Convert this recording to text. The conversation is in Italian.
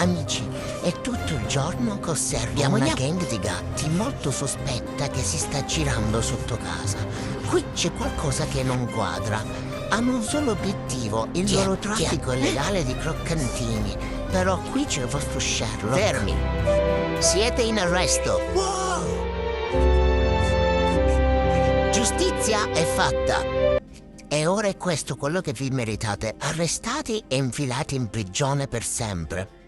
amici e tutto il giorno che osserviamo una gang di gatti molto sospetta che si sta girando sotto casa. Qui c'è qualcosa che non quadra. Hanno un solo obiettivo, il loro traffico illegale di croccantini. Però qui c'è il vostro Sherlock. Fermi! Siete in arresto. Giustizia è fatta. E ora è questo quello che vi meritate. Arrestati e infilati in prigione per sempre.